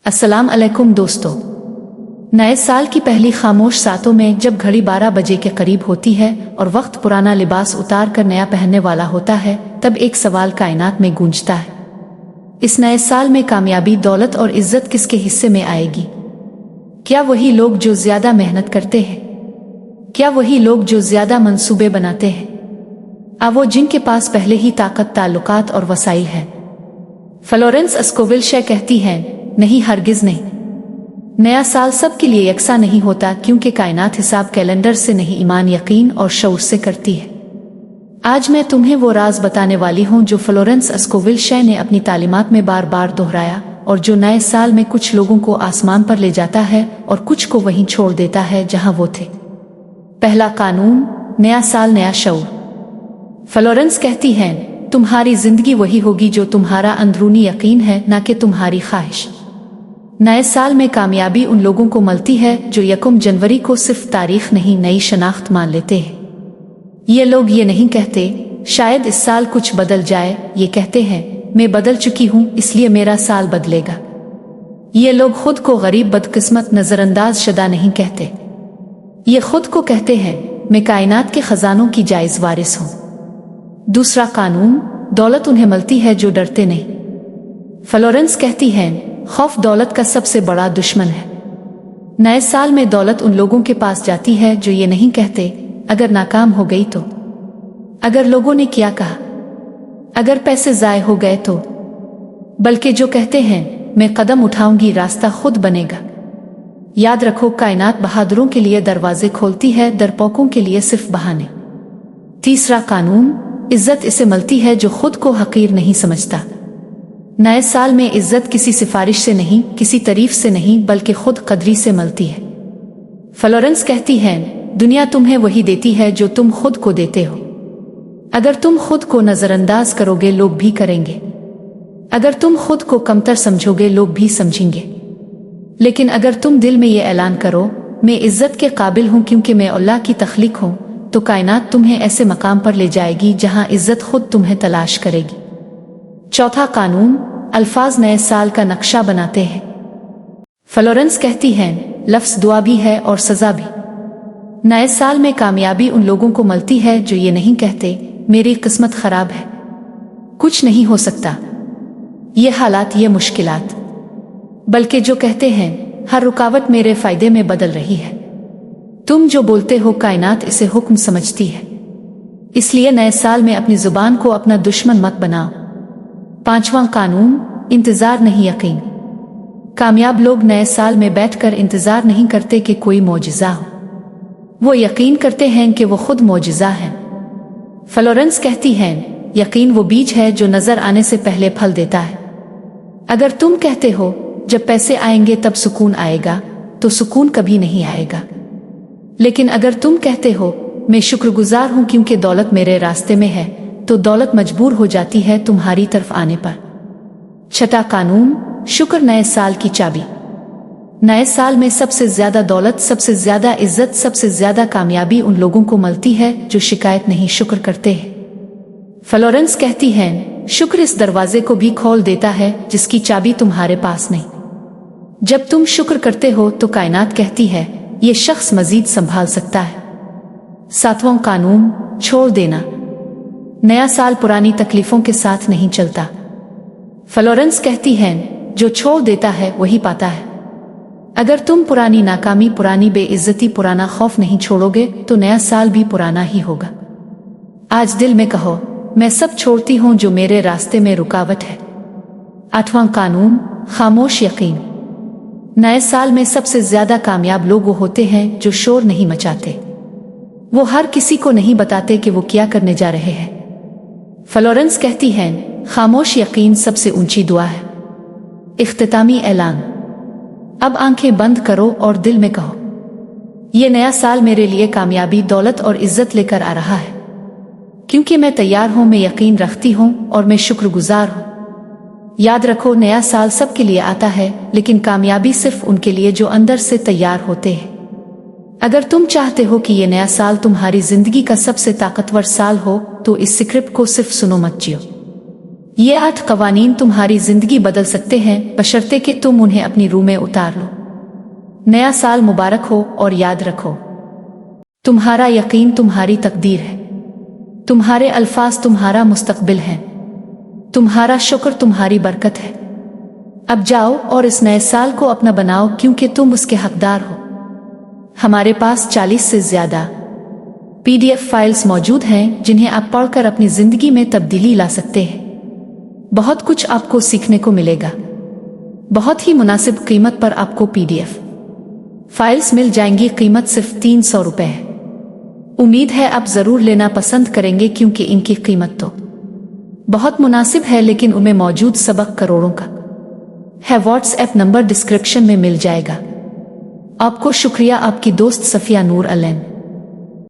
अस्सलाम अलैकुम दोस्तों। नए साल की पहली खामोश सातों में जब घड़ी 12 बजे के करीब होती है और वक्त पुराना लिबास उतार कर नया पहनने वाला होता है, तब एक सवाल कायनात में गूंजता है। इस नए साल में कामयाबी, दौलत और इज्जत किसके हिस्से में आएगी? क्या वही लोग जो ज्यादा मेहनत करते हैं? क्या वही लोग जो ज्यादा मंसूबे बनाते हैं? वो जिनके पास पहले ही ताकत, ताल्लुकात और वसाइल है? फ्लोरेंस स्कोविल कहती हैं, नहीं, हरगिज नहीं। नया साल सबके लिए यकसा नहीं होता, क्योंकि कायनात हिसाब कैलेंडर से नहीं, ईमान, यकीन और शऊर से करती है। आज मैं तुम्हें वो राज बताने वाली हूँ जो फ्लोरेंस स्कोविल ने अपनी तालीमात में बार बार दोहराया, और जो नए साल में कुछ लोगों को आसमान पर ले जाता है और कुछ को वहीं छोड़ देता है जहां वो थे। पहला कानून, नया साल नया शऊर। फ्लोरेंस कहती हैं, तुम्हारी जिंदगी वही होगी जो तुम्हारा अंदरूनी यकीन है, ना कि तुम्हारी ख्वाहिश। नए साल में कामयाबी उन लोगों को मिलती है जो 1 जनवरी को सिर्फ तारीख नहीं, नई शनाख्त मान लेते हैं। ये लोग ये नहीं कहते शायद इस साल कुछ बदल जाए, ये कहते हैं मैं बदल चुकी हूँ इसलिए मेरा साल बदलेगा। ये लोग खुद को गरीब, बदकिस्मत, नजरअंदाज शुदा नहीं कहते। ये खुद को कहते हैं मैं कायनात के खजानों की जायज वारिस हूँ। दूसरा कानून, दौलत उन्हें मिलती है जो डरते नहीं। फ्लोरेंस कहती हैं, खौफ दौलत का सबसे बड़ा दुश्मन है। नए साल में दौलत उन लोगों के पास जाती है जो ये नहीं कहते अगर नाकाम हो गई तो, अगर लोगों ने क्या कहा, अगर पैसे जाए हो गए तो, बल्कि जो कहते हैं मैं कदम उठाऊंगी, रास्ता खुद बनेगा। याद रखो, कायनात बहादुरों के लिए दरवाजे खोलती है, डरपोकों के लिए सिर्फ बहाने। तीसरा कानून, इज्जत इसे मिलती है जो खुद को हकीर नहीं समझता। नए साल में इज्जत किसी सिफारिश से नहीं, किसी तारीफ से नहीं, बल्कि खुद कदरी से मिलती है। फ्लोरेंस कहती हैं, दुनिया तुम्हें वही देती है जो तुम खुद को देते हो। अगर तुम खुद को नजरअंदाज करोगे, लोग भी करेंगे। अगर तुम खुद को कमतर समझोगे, लोग भी समझेंगे। लेकिन अगर तुम दिल में ये ऐलान करो, मैं इज्जत के काबिल हूँ क्योंकि मैं अल्लाह की तख्लीक हूँ, तो कायनात तुम्हें ऐसे मकाम पर ले जाएगी जहां इज्जत खुद तुम्हें तलाश करेगी। चौथा कानून, अल्फाज नए साल का नक्शा बनाते हैं। फ्लोरेंस कहती हैं, लफ्ज दुआ भी है और सजा भी। नए साल में कामयाबी उन लोगों को मिलती है जो ये नहीं कहते मेरी किस्मत खराब है, कुछ नहीं हो सकता, ये हालात, ये मुश्किलात, बल्कि जो कहते हैं हर रुकावट मेरे फायदे में बदल रही है। तुम जो बोलते हो कायनात इसे हुक्म समझती है, इसलिए नए साल में अपनी जुबान को अपना दुश्मन मत बनाओ। पांचवां कानून, इंतजार नहीं, यकीन। कामयाब लोग नए साल में बैठकर इंतजार नहीं करते कि कोई मौजिज़ा हो, वो यकीन करते हैं कि वो खुद मौजिज़ा है। फ्लोरेंस कहती हैं, यकीन वो बीज है जो नजर आने से पहले फल देता है। अगर तुम कहते हो जब पैसे आएंगे तब सुकून आएगा, तो सुकून कभी नहीं आएगा। लेकिन अगर तुम कहते हो मैं शुक्रगुजार हूं क्योंकि दौलत मेरे रास्ते में है, तो दौलत मजबूर हो जाती है तुम्हारी तरफ आने पर। छठा कानून, शुक्र नए साल की चाबी। नए साल में सबसे ज्यादा दौलत, सबसे ज्यादा इज्जत, सबसे ज्यादा कामयाबी उन लोगों को मिलती है जो शिकायत नहीं, शुक्र करते हैं। फ्लोरेंस कहती हैं, शुक्र इस दरवाजे को भी खोल देता है जिसकी चाबी तुम्हारे पास नहीं। जब तुम शुक्र करते हो तो कायनात कहती है ये शख्स मजीद संभाल सकता है। सातवां कानून, छोड़ देना। नया साल पुरानी तकलीफों के साथ नहीं चलता। फ्लोरेंस कहती हैं, जो छोड़ देता है वही पाता है। अगर तुम पुरानी नाकामी, पुरानी बेइज्जती, पुराना खौफ नहीं छोड़ोगे तो नया साल भी पुराना ही होगा। आज दिल में कहो, मैं सब छोड़ती हूँ जो मेरे रास्ते में रुकावट है। आठवां कानून, खामोश यकीन। नए साल में सबसे ज्यादा कामयाब लोग वो होते हैं जो शोर नहीं मचाते। वो हर किसी को नहीं बताते कि वो क्या करने जा रहे हैं। फ्लोरेंस कहती हैं, खामोश यकीन सबसे ऊंची दुआ है। इख्तितामी ऐलान, अब आंखें बंद करो और दिल में कहो, ये नया साल मेरे लिए कामयाबी, दौलत और इज्जत लेकर आ रहा है, क्योंकि मैं तैयार हूं, मैं यकीन रखती हूं और मैं शुक्रगुजार हूं। याद रखो, नया साल सबके लिए आता है, लेकिन कामयाबी सिर्फ उनके लिए जो अंदर से तैयार होते हैं। अगर तुम चाहते हो कि ये नया साल तुम्हारी जिंदगी का सबसे ताकतवर साल हो, तो इस स्क्रिप्ट को सिर्फ सुनो, मत जियो। یہ 8 قوانین تمہاری زندگی بدل سکتے ہیں بشرطے کہ تم انہیں اپنی روح میں اتار لو۔ نیا سال مبارک ہو اور یاد رکھو، تمہارا یقین تمہاری تقدیر ہے، تمہارے الفاظ تمہارا مستقبل ہیں، تمہارا شکر تمہاری برکت ہے۔ اب جاؤ اور اس نئے سال کو اپنا بناؤ کیونکہ تم اس کے حقدار ہو۔ ہمارے پاس 40 سے زیادہ PDF فائلز موجود ہیں جنہیں آپ پڑھ کر اپنی زندگی میں تبدیلی لا سکتے ہیں۔ بہت کچھ آپ کو سیکھنے کو ملے گا۔ بہت ہی مناسب قیمت پر آپ کو PDF فائلز مل جائیں گی، قیمت صرف 300 روپے ہے۔ امید ہے آپ ضرور لینا پسند کریں گے کیونکہ ان کی قیمت تو بہت مناسب ہے، لیکن ان میں موجود سبق کروڑوں کا ہے۔ واٹس ایپ نمبر ڈسکرپشن میں مل جائے گا۔ آپ کو شکریہ، آپ کی دوست صفیہ نور علین۔